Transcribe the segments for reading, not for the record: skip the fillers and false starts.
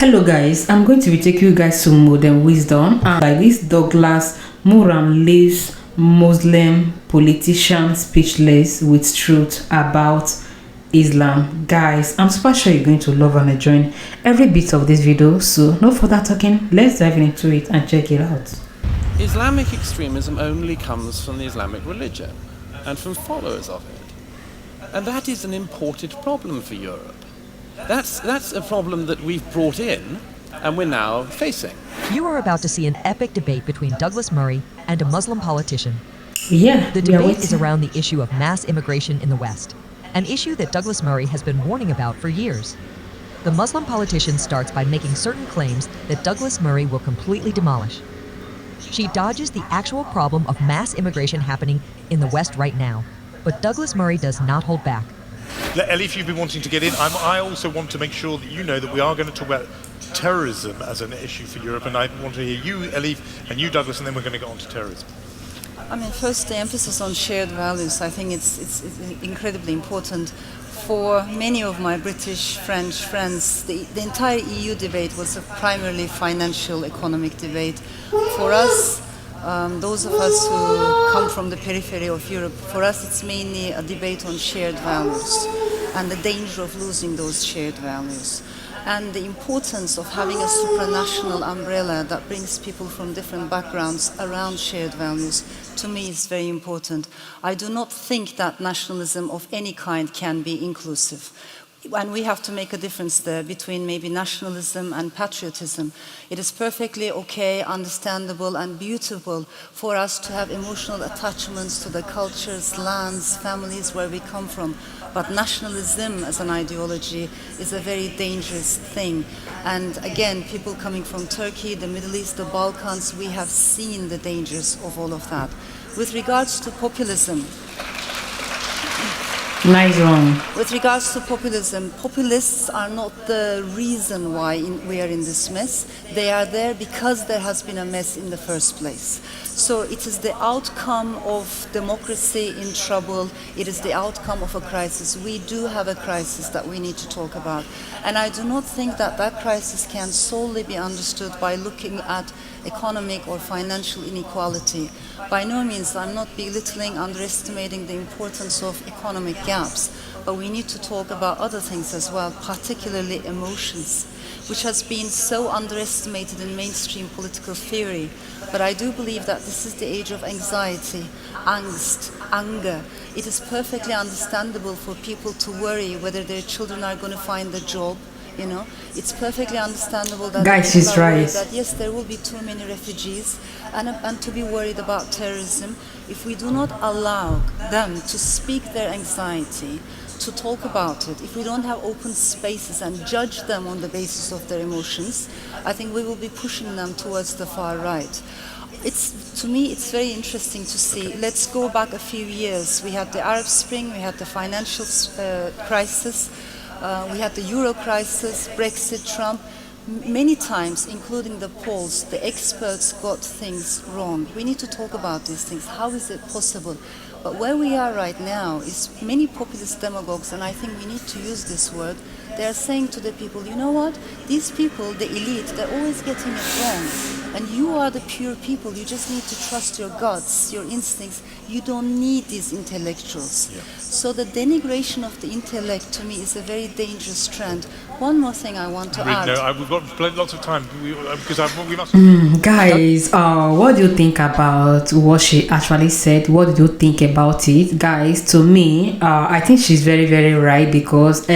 Hello guys, I'm going to be taking you guys to modern wisdom, and like this Douglas Moran leaves Muslim politician speechless with truth about Islam. Guys, I'm super sure you're going to love and enjoy every bit of this video, so no further talking, let's dive into it and check it out. Islamic extremism only comes from the Islamic religion and from followers of it. And that is an imported problem for Europe. That's a problem that we've brought in and we're now facing. You are about to see an epic debate between Douglas Murray and a Muslim politician. Yeah, the debate is around the issue of mass immigration in the West, an issue that Douglas Murray has been warning about for years. The Muslim politician starts by making certain claims that Douglas Murray will completely demolish. She dodges the actual problem of mass immigration happening in the West right now, but Douglas Murray does not hold back. Elif, you've been wanting to get in. I also want to make sure that you know that we are going to talk about terrorism as an issue for Europe, and I want to hear you, Elif, and you, Douglas, and then we're going to get on to terrorism. I mean, first, the emphasis on shared values. I think it's incredibly important. For many of my British, French friends, the entire EU debate was a primarily financial, economic debate. For us, those of us who come from the periphery of Europe, for us it's mainly a debate on shared values and the danger of losing those shared values, and the importance of having a supranational umbrella that brings people from different backgrounds around shared values, to me is very important. I do not think that nationalism of any kind can be inclusive. And we have to make a difference there between maybe nationalism and patriotism. It is perfectly okay, understandable, and beautiful for us to have emotional attachments to the cultures, lands, families where we come from. But nationalism as an ideology is a very dangerous thing. And again, people coming from Turkey, the Middle East, the Balkans, we have seen the dangers of all of that. With regards to populism, nice one. With regards to populism, populists are not the reason why we are in this mess. They are there because there has been a mess in the first place. So it is the outcome of democracy in trouble. It is the outcome of a crisis. We do have a crisis that we need to talk about. And I do not think that that crisis can solely be understood by looking at economic or financial inequality. By no means, I'm not belittling, underestimating the importance of economic gaps, but we need to talk about other things as well, particularly emotions, which has been so underestimated in mainstream political theory. But I do believe that this is the age of anxiety, angst, anger. It is perfectly understandable for people to worry whether their children are going to find a job. You know, it's perfectly understandable that guys, she's right. That yes, there will be too many refugees, and to be worried about terrorism. If we do not allow them to speak their anxiety, to talk about it, if we don't have open spaces and judge them on the basis of their emotions, I think we will be pushing them towards the far right. To me, it's very interesting to see. Let's go back a few years. We had the Arab Spring, we had the financial crisis. We had the Euro crisis, Brexit, Trump. Many times, including the polls, the experts got things wrong. We need to talk about these things. How is it possible? But where we are right now is many populist demagogues, and I think we need to use this word, they are saying to the people, you know what? These people, the elite, they're always getting it wrong. And you are the pure people. You just need to trust your guts, your instincts. You don't need these intellectuals. Yeah. So the denigration of the intellect, to me, is a very dangerous trend. One more thing I want to add. No, we've got lots of time because we must. Guys, what do you think about what she actually said? What do you think about it, guys? To me, I think she's very, very right because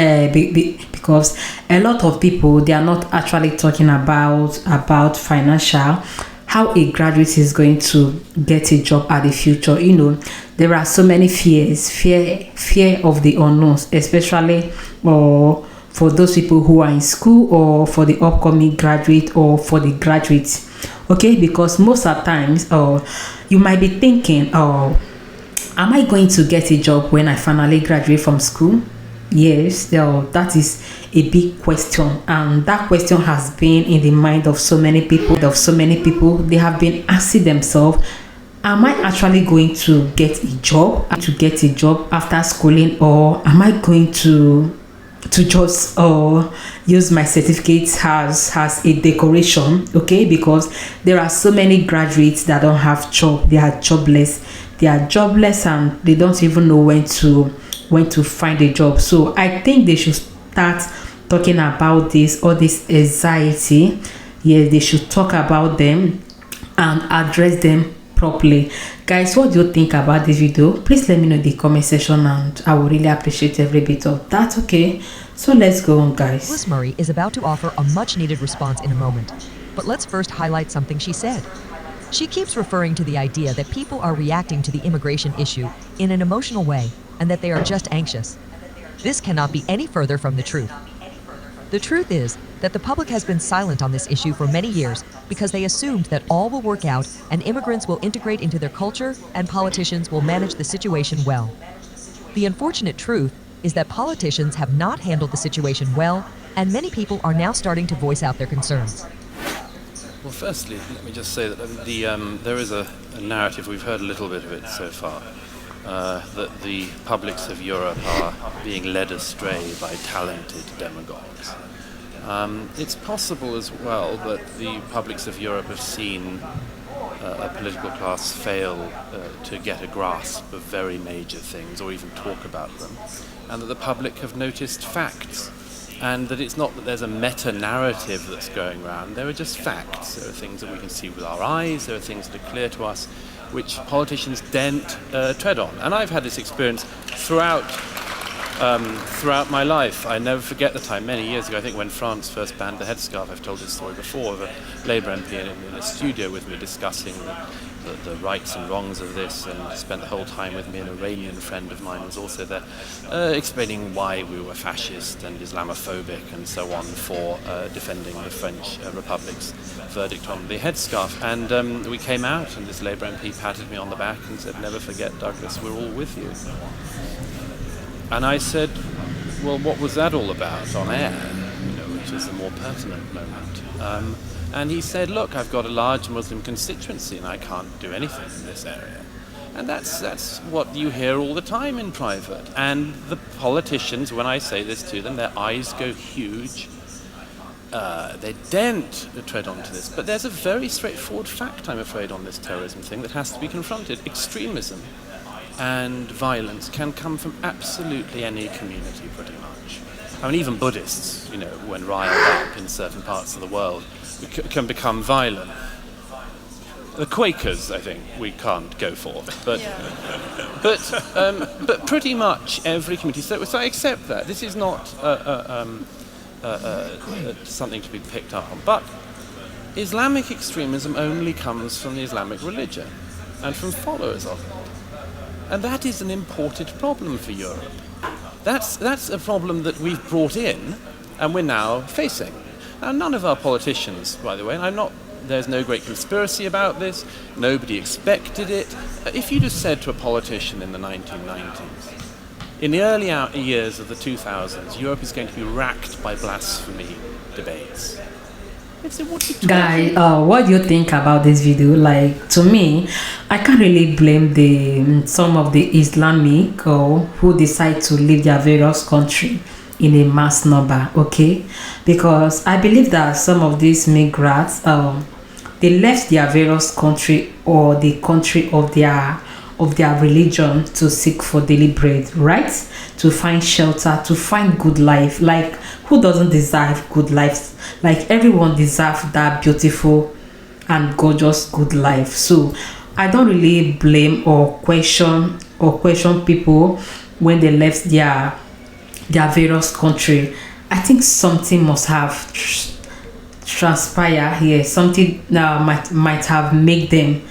because a lot of people, they are not actually talking about financial, how a graduate is going to get a job at the future. You know, there are so many fears, fear of the unknowns, especially for those people who are in school, or for the upcoming graduate, or for the graduates. Okay, because most of the times, you might be thinking, am I going to get a job when I finally graduate from school? Yes, that is a big question, and that question has been in the mind of so many people. They have been asking themselves, am I actually going to get a job after schooling, or am I going to to just use my certificate as a decoration, okay? Because there are so many graduates that don't have job. They are jobless. And they don't even know when to find a job. So I think they should start talking about all this anxiety. Yes, they should talk about them and address them properly. Guys, what do you think about this video? Please let me know in the comment section, and I would really appreciate every bit of that. Okay, so let's go on, guys. Douglas Murray is about to offer a much-needed response in a moment, but let's first highlight something she said. She keeps referring to the idea that people are reacting to the immigration issue in an emotional way and that they are just anxious. This cannot be any further from the truth. The truth is that the public has been silent on this issue for many years because they assumed that all will work out and immigrants will integrate into their culture and politicians will manage the situation well. The unfortunate truth is that politicians have not handled the situation well, and many people are now starting to voice out their concerns. Well, firstly, let me just say that there is a narrative, we've heard a little bit of it so far, that the publics of Europe are being led astray by talented demagogues. It's possible as well that the publics of Europe have seen a political class fail to get a grasp of very major things or even talk about them, and that the public have noticed facts, and that it's not that there's a meta-narrative that's going around. There are just facts. There are things that we can see with our eyes, there are things that are clear to us which politicians daren't tread on. And I've had this experience throughout my life. I never forget the time, many years ago, I think when France first banned the headscarf. I've told this story before, of a Labour MP in a studio with me discussing the rights and wrongs of this, and spent the whole time with me. An Iranian friend of mine was also there, explaining why we were fascist and Islamophobic and so on for defending the French Republic's verdict on the headscarf. And we came out, and this Labour MP patted me on the back and said, "Never forget, Douglas, we're all with you." And I said, "Well, what was that all about on air?" Which is the more pertinent moment. And he said, "Look, I've got a large Muslim constituency and I can't do anything in this area." And that's what you hear all the time in private. And the politicians, when I say this to them, their eyes go huge. They daren't tread onto this. But there's a very straightforward fact, I'm afraid, on this terrorism thing that has to be confronted. Extremism and violence can come from absolutely any community, pretty much. I mean, even Buddhists, when riled up in certain parts of the world, can become violent. The Quakers, I think, we can't go for, but pretty much every community. So I accept that. This is not something to be picked up on. But Islamic extremism only comes from the Islamic religion and from followers of it. And that is an imported problem for Europe. That's a problem that we've brought in and we're now facing. Now, none of our politicians, by the way, and there's no great conspiracy about this, nobody expected it. If you'd have said to a politician in the 1990s, in the early years of the 2000s, Europe is going to be racked by blasphemy debates. Guys, what do you think about this video? Like, to me, I can't really blame some of the Islamic who decide to leave their various country in a mass number, okay? Because I believe that some of these migrants, they left their various country or the country of their religion to seek for daily bread, right? To find shelter, to find good life. Like, who doesn't deserve good life? Like, everyone deserves that beautiful and gorgeous good life. So I don't really blame or question people when they left their various country. I think something must have transpired here. Something might have made them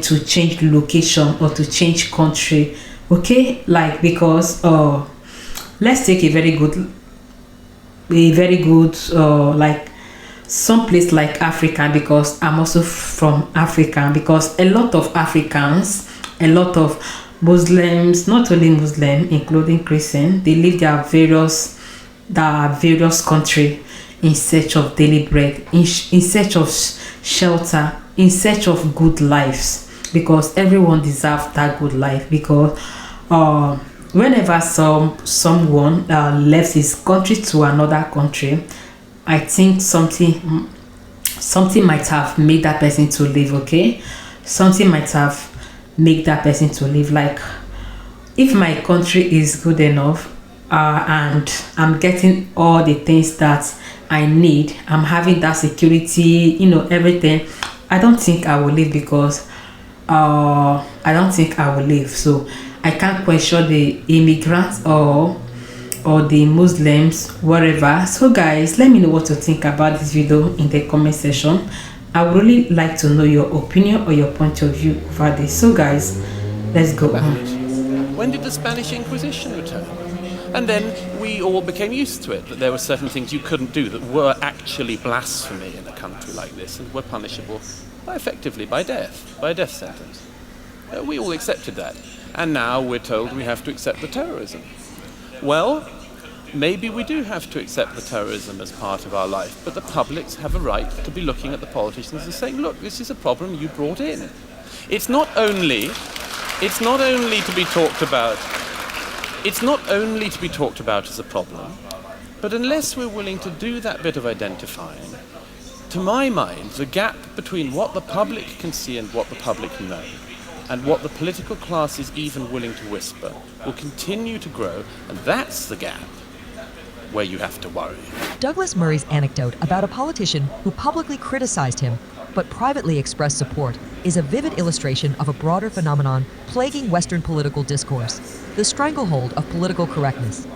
to change location or to change country, okay? Like, because let's take a very good like some place like Africa, because I'm also from Africa, because a lot of Africans, a lot of Muslims, not only Muslim, including Christian, they leave their various country in search of daily bread, in search of shelter, in search of good lives, because everyone deserves that good life. Because whenever someone left his country to another country, I think something might have made that person to leave. Okay, something might have made that person to leave. Like, if my country is good enough, and I'm getting all the things that I need, I'm having that security, everything, I don't think I will leave, because I don't think I will leave. So I can't question the immigrants or the Muslims, whatever. So guys, let me know what you think about this video in the comment section. I would really like to know your opinion or your point of view over this. So guys, let's go on. When did the Spanish Inquisition return? And then we all became used to it, that there were certain things you couldn't do that were actually blasphemy in a country like this and were punishable effectively by death, by a death sentence. We all accepted that. And now we're told we have to accept the terrorism. Well, maybe we do have to accept the terrorism as part of our life, but the publics have a right to be looking at the politicians and saying, look, this is a problem you brought in. It's not only to be talked about. It's not only to be talked about as a problem, but unless we're willing to do that bit of identifying, to my mind, the gap between what the public can see and what the public know, and what the political class is even willing to whisper, will continue to grow, and that's the gap where you have to worry. Douglas Murray's anecdote about a politician who publicly criticized him but privately expressed support is a vivid illustration of a broader phenomenon plaguing Western political discourse, the stranglehold of political correctness.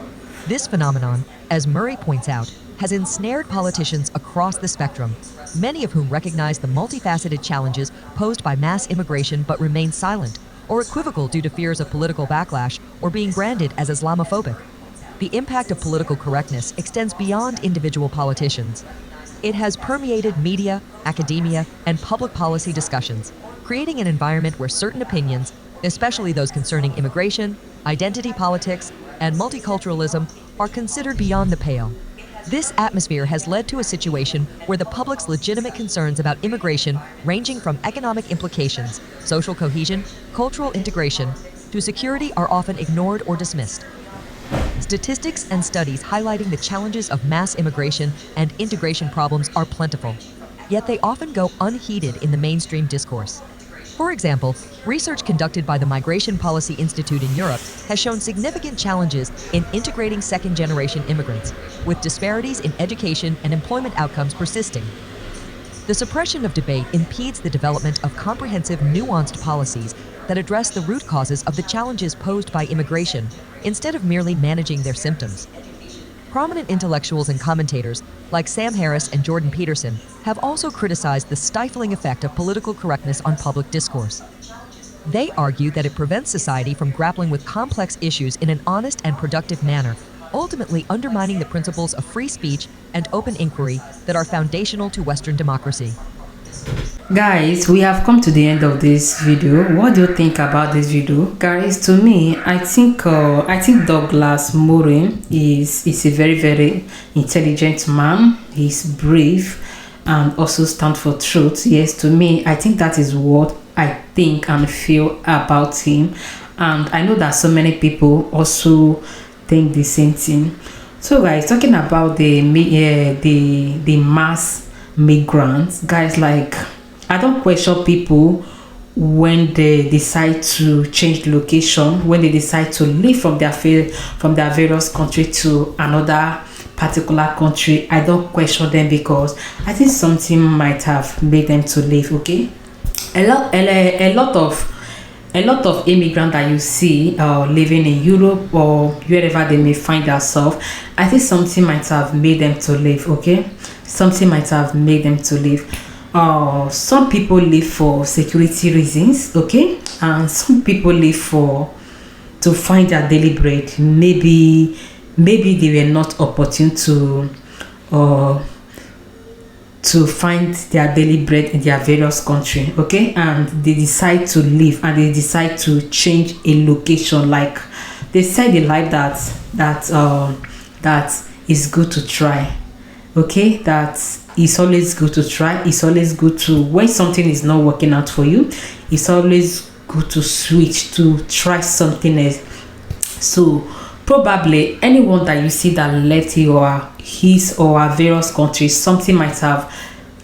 This phenomenon, as Murray points out, has ensnared politicians across the spectrum, many of whom recognize the multifaceted challenges posed by mass immigration but remain silent or equivocal due to fears of political backlash or being branded as Islamophobic. The impact of political correctness extends beyond individual politicians. It has permeated media, academia, and public policy discussions, creating an environment where certain opinions, especially those concerning immigration, identity politics, and multiculturalism, are considered beyond the pale. This atmosphere has led to a situation where the public's legitimate concerns about immigration, ranging from economic implications, social cohesion, cultural integration, to security, are often ignored or dismissed. Statistics and studies highlighting the challenges of mass immigration and integration problems are plentiful, yet they often go unheeded in the mainstream discourse. For example, research conducted by the Migration Policy Institute in Europe has shown significant challenges in integrating second-generation immigrants, with disparities in education and employment outcomes persisting. The suppression of debate impedes the development of comprehensive, nuanced policies that address the root causes of the challenges posed by immigration, instead of merely managing their symptoms. Prominent intellectuals and commentators, like Sam Harris and Jordan Peterson, have also criticized the stifling effect of political correctness on public discourse. They argue that it prevents society from grappling with complex issues in an honest and productive manner, ultimately undermining the principles of free speech and open inquiry that are foundational to Western democracy. Guys, we have come to the end of this video. What do you think about this video? Guys, to me, I think Douglas Murray is a very, very intelligent man. He's brave and also stand for truth. Yes, to me, I think that is what I think and feel about him, and I know that so many people also think the same thing. So guys, talking about the mass migrants, guys, like, I don't question people when they decide to change location, when they decide to leave from their various country to another particular country. I don't question them, because I think something might have made them to leave. Okay, a lot of immigrants that you see living in Europe or wherever they may find themselves, I think something might have made them to leave. Okay, something might have made them to leave. Some people live for security reasons, okay, and some people live to find their daily bread. Maybe they were not opportune to find their daily bread in their various country, okay, and they decide to leave and they decide to change a location. Like, they say the life that is good to try, okay, that it's always good to try. It's always good to, when something is not working out for you, it's always good to switch, to try something else. So probably anyone that you see that left his or her various countries, something might have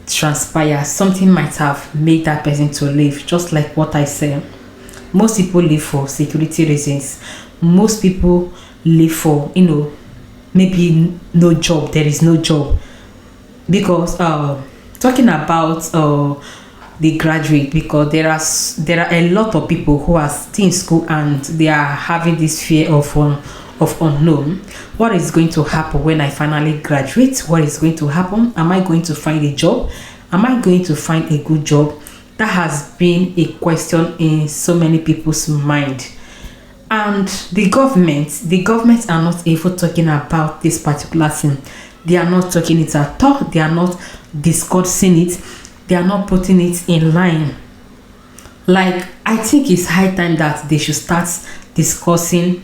transpired, something might have made that person to leave. Just like what I said, most people leave for security reasons. Most people leave for, you know, maybe no job. There is no job. Because talking about the graduate, because there are a lot of people who are still in school and they are having this fear of unknown. What is going to happen when I finally graduate? What is going to happen? Am I going to find a job? Am I going to find a good job? That has been a question in so many people's mind. And the government are not even talking about this particular thing. They are not talking it at all. They are not discussing it. They are not putting it in line. Like, I think it's high time that they should start discussing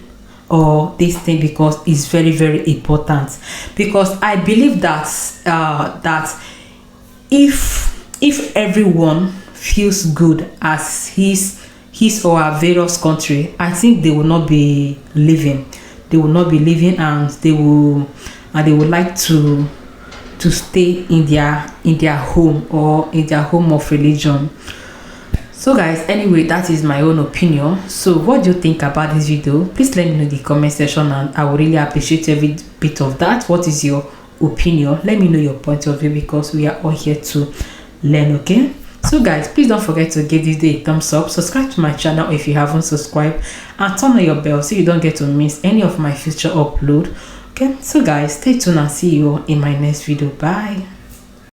this thing, because it's very, very important. Because I believe that that if everyone feels good as his or her various country, I think they will not be living. They will not be living, and they would like to stay in their home, or in their home of religion. So guys, anyway, that is my own opinion. So what do you think about this video? Please let me know in the comment section, and I would really appreciate every bit of that. What is your opinion? Let me know your point of view, because we are all here to learn. Okay, so guys, please don't forget to give this video a thumbs up, subscribe to my channel if you haven't subscribed, and turn on your bell so you don't get to miss any of my future upload. Okay, so guys, stay tuned and see you in my next video. Bye.